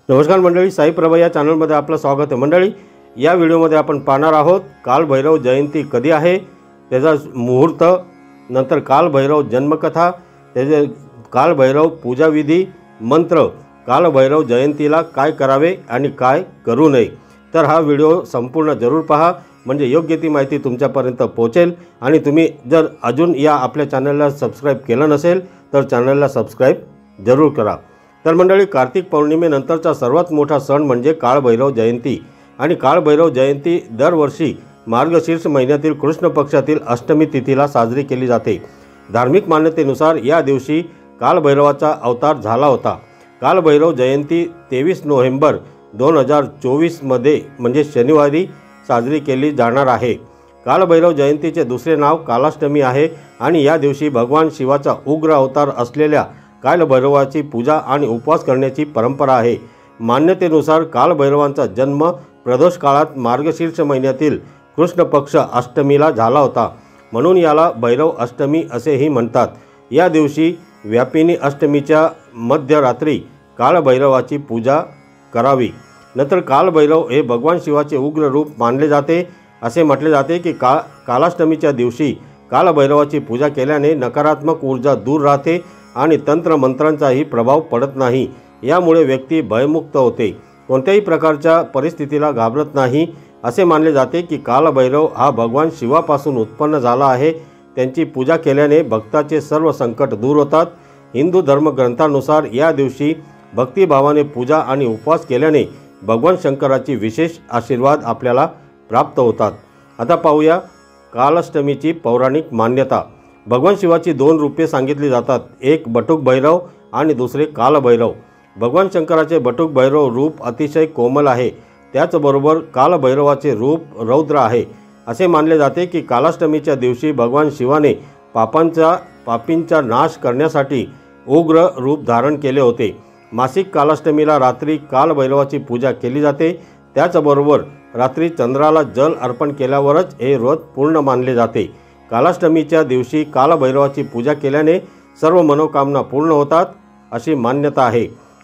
नमस्कार मंडळी, साई प्रभा या चॅनलमध्ये आपलं स्वागत आहे। मंडळी, या व्हिडिओमध्ये आपण पाहणार आहोत कालभैरव जयंती कधी आहे, त्याचा मुहूर्त, नंतर कालभैरव जन्मकथा, त्याचे कालभैरव पूजाविधी, मंत्र, कालभैरव जयंतीला काय करावे आणि काय करू नये। तर हा व्हिडिओ संपूर्ण जरूर पहा, म्हणजे योग्य ती माहिती तुमच्यापर्यंत पोहोचेल। आणि तुम्ही जर अजून या आपल्या चॅनलला सबस्क्राइब केलं नसेल तर चॅनलला सबस्क्राइब जरूर करा। तर मंडळी, कार्तिक पौर्णिमेनंतरचा सर्वात मोठा सण म्हणजे कालभैरव जयंती। आणि कालभैरव जयंती दरवर्षी मार्गशीर्ष महिन्यातील कृष्ण पक्षातील अष्टमी तिथीला साजरी केली जाते। धार्मिक मान्यतेनुसार या दिवशी कालभैरवाचा अवतार झाला होता। कालभैरव जयंती 23 नोव्हेंबर 2024 मध्ये म्हणजे शनिवारी साजरी केली जाणार आहे। कालभैरव जयंतीचे दुसरे नाव कालाष्टमी आहे आणि या दिवशी भगवान शिवाचा उग्र अवतार असलेल्या कालभैरवाची पूजा आणि उपवास करण्याची परंपरा आहे। मान्यतेनुसार कालभैरवांचा जन्म प्रदोष काळात मार्गशीर्ष महिन्यातील कृष्ण पक्ष अष्टमीला झाला होता, म्हणून याला भैरव अष्टमी असेही म्हणतात। या दिवशी व्यापिनी अष्टमीच्या मध्यरात्री कालभैरवाची पूजा करावी। नंतर कालभैरव हे भगवान शिवाचे उग्र रूप मानले जाते। असे म्हटले जाते की कालाष्टमीच्या दिवशी कालभैरवाची पूजा केल्याने नकारात्मक ऊर्जा दूर राहते आणि तंत्रमंत्रांचाही प्रभाव पडत नाही। यामुळे व्यक्ती भयमुक्त होते, कोणत्याही प्रकारच्या परिस्थितीला घाबरत नाही। असे मानले जाते की कालभैरव हा भगवान शिवापासून उत्पन्न झाला आहे। त्यांची पूजा केल्याने भक्ताचे सर्व संकट दूर होतात। हिंदू धर्मग्रंथानुसार या दिवशी भक्तिभावाने पूजा आणि उपवास केल्याने भगवान शंकराची विशेष आशीर्वाद आपल्याला प्राप्त होतात। आता पाहूया कालाष्टमीची पौराणिक मान्यता। भगवान शिवाची दोन रूपे सांगितली जातात, एक बटुक भैरव आणि दुसरे कालभैरव। भगवान शंकराचे बटुक भैरव रूप अतिशय कोमल आहे, त्याचबरोबर कालभैरवाचे रूप रौद्र आहे। असे मानले जाते की कालाष्टमीच्या दिवशी भगवान शिवाने पापींचा नाश करण्यासाठी उग्र रूप धारण केले होते। मासिक कालाष्टमीला रात्री कालभैरवाची पूजा केली जाते, त्याचबरोबर रात्री चंद्राला जल अर्पण केल्यावरच हे व्रत पूर्ण मानले जाते। कालाष्टमीच्या दिवशी कालभैरवाची पूजा केल्याने सर्व मनोकामना पूर्ण होतात अशी मान्यता आहे।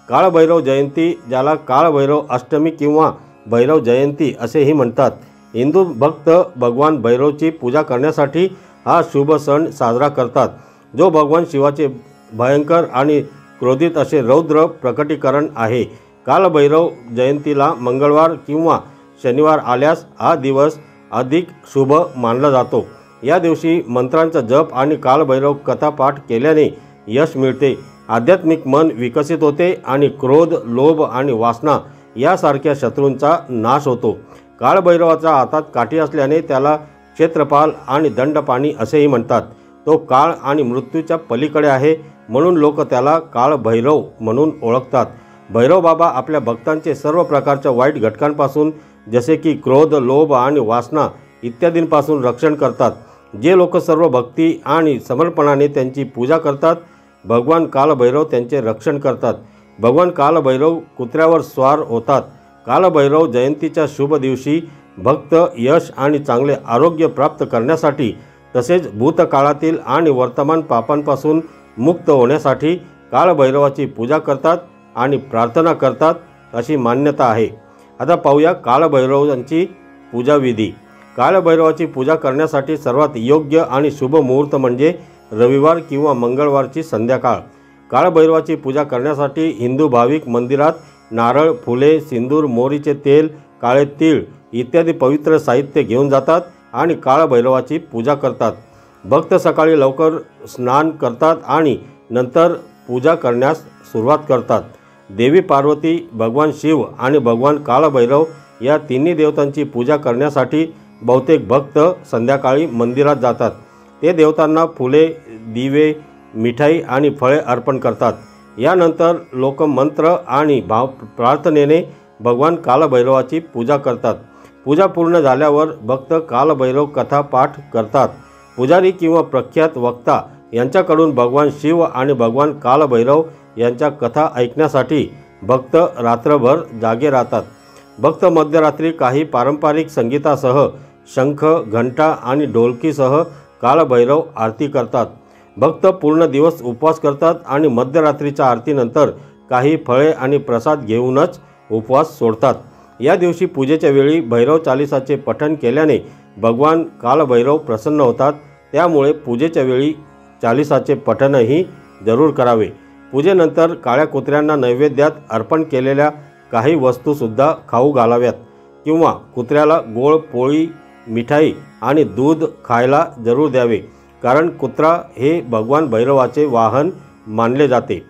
कालभैरव जयंती, ज्याला कालभैरव अष्टमी किंवा भैरव जयंती असेही म्हणतात, हिंदू भक्त भगवान भैरवची पूजा करण्यासाठी हा शुभ सण साजरा करतात, जो भगवान शिवाचे भयंकर आणि क्रोधित असे रौद्र प्रकटीकरण आहे। कालभैरव जयंतीला मंगळवार किंवा शनिवार आल्यास हा दिवस अधिक शुभ मानला जातो। या दिवशी मंत्रांचा जप आणि कालभैरव कथा पाठ केल्याने यश मिळते, आध्यात्मिक मन विकसित होते आणि क्रोध, लोभ आणि वासना यासारख्या शत्रूंचा नाश होतो। कालभैरवाच्या हातात काठी असल्याने त्याला क्षेत्रपाल आणि दंडपाणी असेही म्हणतात। तो काळ आणि मृत्यूच्या पलीकडे आहे, म्हणून लोक त्याला कालभैरव म्हणून ओळखतात। भैरव बाबा आपल्या भक्तांचे सर्व प्रकारच्या वाईट घटकांपासून, जसे की क्रोध, लोभ आणि वासना इत्यादींपासून रक्षण करतात। जे लोक सर्व भक्ती आणि समर्पणाने त्यांची पूजा करतात, भगवान कालभैरव त्यांचे रक्षण करतात। भगवान कालभैरव कुत्र्यावर स्वार होतात। कालभैरव जयंतीच्या शुभ दिवशी भक्त यश आणि चांगले आरोग्य प्राप्त करण्यासाठी, तसेच भूतकाळातील आणि वर्तमान पापांपासून मुक्त होण्यासाठी कालभैरवाची पूजा करतात आणि प्रार्थना करतात अशी मान्यता आहे। आता पाहूया कालभैरवांची पूजाविधी। कालभैरवाची पूजा करण्यासाठी सर्वात योग्य आणि शुभ मुहूर्त म्हणजे रविवार किंवा मंगळवारची संध्याकाळ। कालभैरवाची पूजा करण्यासाठी हिंदू भाविक मंदिरात नारळ, फुले, सिंदूर, मोहरीचे तेल, काळे तीळ इत्यादी पवित्र साहित्य घेऊन जातात आणि कालभैरवाची पूजा करतात। भक्त सकाळी लवकर स्नान करतात आणि नंतर पूजा करण्यास सुरुवात करतात। देवी पार्वती, भगवान शिव आणि भगवान कालभैरव या तिन्ही देवतांची पूजा करण्यासाठी बहुतेक भक्त संध्याकाळी मंदिरात जातात। ते देवतांना फुले, दिवे, मिठाई आणि फळे अर्पण करतात। यानंतर लोक मंत्र आणि प्रार्थनेने भगवान कालभैरवाची पूजा करतात। पूजा पूर्ण झाल्यावर भक्त कालभैरव कथा पाठ करतात। पुजारी किंवा प्रख्यात वक्ता यांच्याकडून भगवान शिव आणि भगवान कालभैरव यांच्या कथा ऐकण्यासाठी भक्त रात्रभर जागे राहतात। भक्त मध्यरात्री काही पारंपरिक संगीतासह शंख, घंटा आणि ढोलकीसह कालभैरव आरती करतात। भक्त पूर्ण दिवस उपवास करतात आणि मध्यरात्रीच्या आरतीनंतर काही फळे आणि प्रसाद घेऊनच उपवास सोडतात। या दिवशी पूजेच्या वेळी भैरव चालीसाचे पठण केल्याने भगवान कालभैरव प्रसन्न होतात। त्यामुळे पूजेच्या वेळी चालीसाचे पठणही जरूर करावे। पूजेनंतर काळ्या कुत्र्यांना नैवेद्यात अर्पण केलेल्या काही वस्तूसुद्धा खाऊ घालाव्यात किंवा कुत्र्याला गोड पोळी, मिठाई आणि दूध खायला जरूर द्यावे, कारण कुत्रा हे भगवान भैरवाचे वाहन मानले जाते।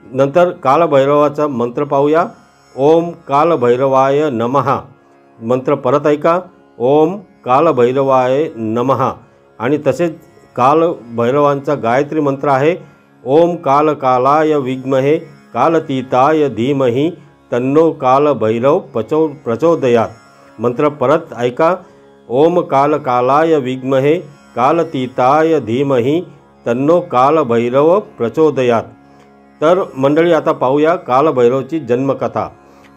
नंतर कालभैरवाचा मंत्र पाहूया। ओम कालभैरवाय नमः। मंत्र परत ऐका, ओम कालभैरवाय नमः। आणि तसेच कालभैरवांचा गायत्री मंत्र आहे, ओम कालकालाय विद्महे कालतीताय धीमहि तन्नो कालभैरव प्रचोदयात्। मंत्र परत ऐका, ओम कालकालाय विद्महे कालतीताय धीमहि तन्नो कालभैरव प्रचोदयात्। तर मंडळी, आता पाहूया कालभैरवची जन्मकथा।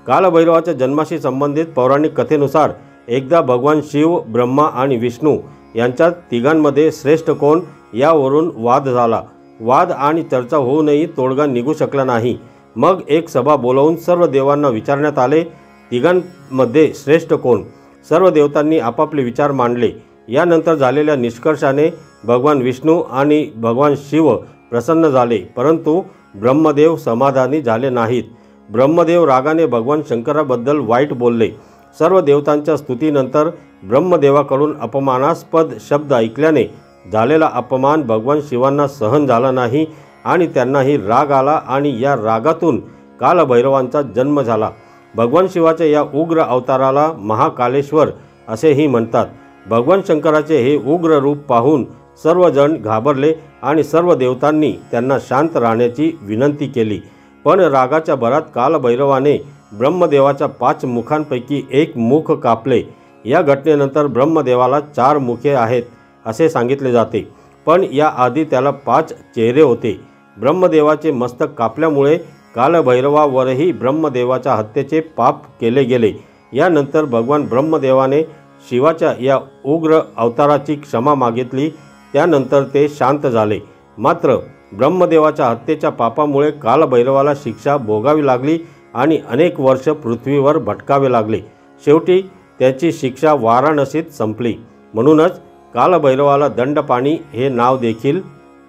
कालभैरवाच्या जन्माशी संबंधित पौराणिक कथेनुसार एकदा भगवान शिव, ब्रह्मा आणि विष्णू यांच्यात तिघांमध्ये श्रेष्ठ कोण यावरून वाद झाला। वाद आणि चर्चा होऊनही तोडगा निघू शकला नाही। मग एक सभा बोलावून सर्व देवांना विचारण्यात आले, तिघांमध्ये श्रेष्ठ कोण? सर्व देवतांनी आपापले विचार मांडले। यानंतर झालेल्या निष्कर्षाने भगवान विष्णू आणि भगवान शिव प्रसन्न झाले, परंतु ब्रह्मदेव समाधानी झाले नाहीत। ब्रह्मदेव रागाने भगवान शंकराबद्दल वाईट बोलले। सर्व देवतांच्या स्तुतीनंतर ब्रह्मदेवाकडून अपमानास्पद शब्द ऐकल्याने झालेला अपमान भगवान शिवांना सहन झाला नाही आणि त्यांनाही राग आला आणि या रागातून कालभैरवांचा जन्म झाला। भगवान शिवाच्या या उग्र अवताराला महाकालेश्वर असेही म्हणतात। भगवान शंकराचे हे उग्र रूप पाहून सर्वजण घाबरले आणि सर्व देवतांनी त्यांना शांत राहण्याची विनंती केली, पण रागाच्या भरात कालभैरवाने ब्रह्मदेवाच्या 5 मुखांपैकी एक मुख कापले। या घटनेनंतर ब्रह्मदेवाला 4 मुखे आहेत असे सांगितले जाते, पण याआधी त्याला 5 चेहरे होते। ब्रह्मदेवाचे मस्तक कापल्यामुळे कालभैरवावरही ब्रह्मदेवाच्या हत्येचे पाप केले गेले। यानंतर भगवान ब्रह्मदेवाने शिवाच्या या उग्र अवताराची क्षमा मागितली, त्यानंतर ते शांत झाले। मात्र ब्रह्मदेवाच्या हत्येच्या पापामुळे कालभैरवाला शिक्षा भोगावी लागली आणि अनेक वर्ष पृथ्वीवर भटकावे लागले। शेवटी त्याची शिक्षा वाराणसीत संपली, म्हणूनच कालभैरवाला दंडपाणी हे नाव देखील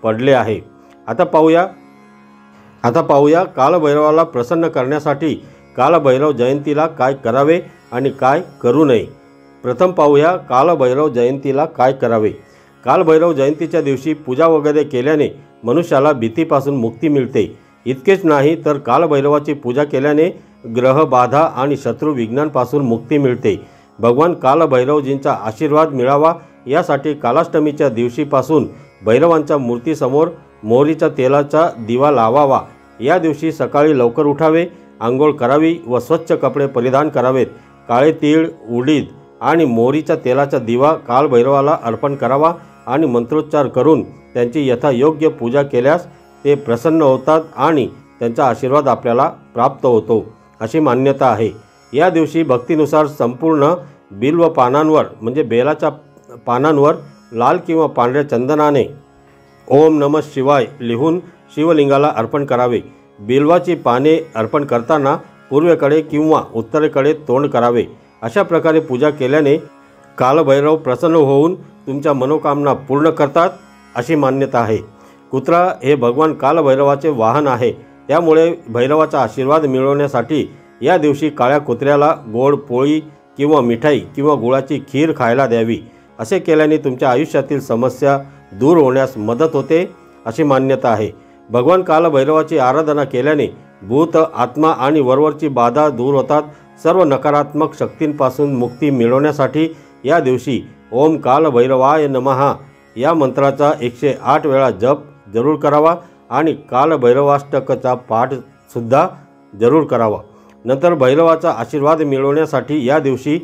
पडले आहे। आता पाहूया कालभैरवाला प्रसन्न करण्यासाठी कालभैरव जयंतीला काय करावे आणि काय करू नये। प्रथम पाहूया कालभैरव जयंतीला काय करावे। कालभैरव जयंतीच्या दिवशी पूजा वगैरे केल्याने मनुष्याला भीतीपासून मुक्ती मिळते। इतकेच नाही तर कालभैरवाची पूजा केल्याने ग्रहबाधा आणि शत्रू विघ्नांपासून मुक्ती मिळते। भगवान कालभैरवजींचा आशीर्वाद मिळावा यासाठी कालाष्टमीच्या दिवशीपासून भैरवांच्या मूर्तीसमोर मोहरीच्या तेलाचा दिवा लावावा। या दिवशी सकाळी लवकर उठावे, आंघोळ करावी व स्वच्छ कपडे परिधान करावेत। काळे तीळ, उडीद आणि मोहरीच्या तेलाचा दिवा कालभैरवाला अर्पण करावा आणि मंत्रोच्चार करून त्यांची यथायोग्य पूजा केल्यास ते प्रसन्न होतात आणि त्यांचा आशीर्वाद आपल्याला प्राप्त होतो अशी मान्यता आहे। या दिवशी भक्तीनुसार संपूर्ण बिल्व पानांवर म्हणजे बेलाच्या पानांवर लाल किंवा पांढऱ्या चंदनाने ओम नमः शिवाय लिहून शिवलिंगाला अर्पण करावे। बिल्वाची पाने अर्पण करताना पूर्वेकडे किंवा उत्तरेकडे तोंड करावे। अशा प्रकारे पूजा केल्याने कालभैरव प्रसन्न होऊन तुमच्या मनोकामना पूर्ण करतात अशी मान्यता आहे। कुत्रा हे भगवान कालभैरवाचे वाहन आहे, त्यामुळे भैरवाचा आशीर्वाद मिळवण्यासाठी या दिवशी काळ्या कुत्र्याला गोड पोळी किंवा मिठाई किंवा गुळाची खीर खायला द्यावी। असे केल्याने तुमच्या आयुष्यातील समस्या दूर होण्यास मदत होते अशी मान्यता आहे। भगवान कालभैरवाची आराधना केल्याने भूत, आत्मा आणि वरवरची बाधा दूर होतात। सर्व नकारात्मक शक्तींपासून मुक्ती मिळवण्यासाठी या दिवशी ओम कालभैरवाय नमः या मंत्राचा 108 वेळा जप जरूर करावा आणि कालभैरवाष्टकचा पाठ सुद्धा जरूर करावा। नंतर भैरवाचा आशीर्वाद मिळवण्यासाठी या दिवशी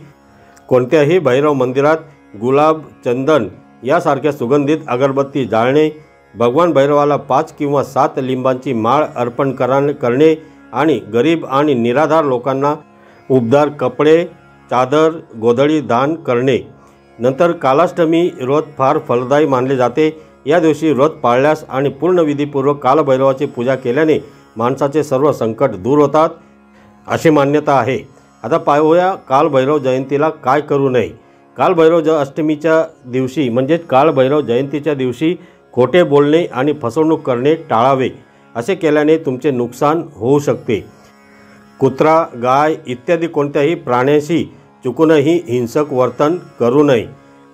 कोणत्याही भैरव मंदिरात गुलाब, चंदन यासारख्या सुगंधित अगरबत्ती जाळणे, भगवान भैरवाला 5 किंवा 7 लिंबांची माळ अर्पण करणे आणि गरीब आणि निराधार लोकांना उबदार कपडे, चादर, गोधडी दान करणे। नंतर कालाष्टमी व्रत फार फलदायी मानले जाते। या दिवशी व्रत पाळल्यास आणि पूर्ण विधीपूर्वक कालभैरवाची पूजा केल्याने माणसाचे सर्व संकट दूर होतात अशी मान्यता आहे। आता पाहूया कालभैरव जयंतीला काय करू नये। कालभैरव अष्टमीच्या दिवशी म्हणजेच कालभैरव जयंतीच्या दिवशी खोटे बोलणे आणि फसवणूक करणे टाळावे। असे केल्याने तुमचे नुकसान होऊ शकते। कुत्रा, गाय इत्यादी कोणत्याही प्राण्याशी चुकूनही हिंसक वर्तन करू नये।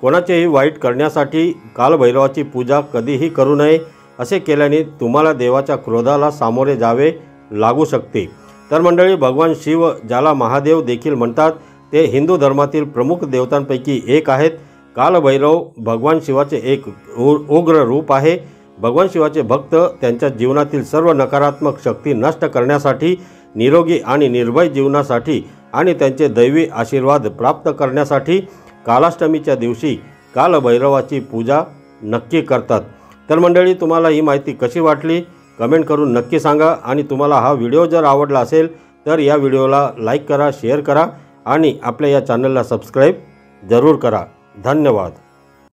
कोणाचेही वाईट करण्यासाठी कालभैरवाची पूजा कधीही करू नये। असे केल्याने तुम्हाला देवाच्या क्रोधाला सामोरे जावे लागू शकते। तर मंडळी, भगवान शिव ज्याला महादेव देखील म्हणतात ते हिंदू धर्मातील प्रमुख देवतांपैकी एक आहेत। कालभैरव भगवान शिवाचे एक उग्र रूप आहे। भगवान शिवाचे भक्त त्यांच्या जीवनातील सर्व नकारात्मक शक्ती नष्ट करण्यासाठी, निरोगी आणि निर्भय जीवनासाठी आणि त्यांचे दैवी आशीर्वाद प्राप्त करण्यासाठी कालाष्टमीच्या दिवशी कालभैरवाची पूजा नक्की करतात। तर मंडळी, तुम्हाला ही माहिती कशी वाटली कमेंट करून नक्की सांगा। आणि तुम्हाला हा व्हिडिओ जर आवडला असेल तर या व्हिडिओला लाईक करा, शेअर करा आणि आपल्या या चॅनलला सबस्क्राईब जरूर करा। धन्यवाद।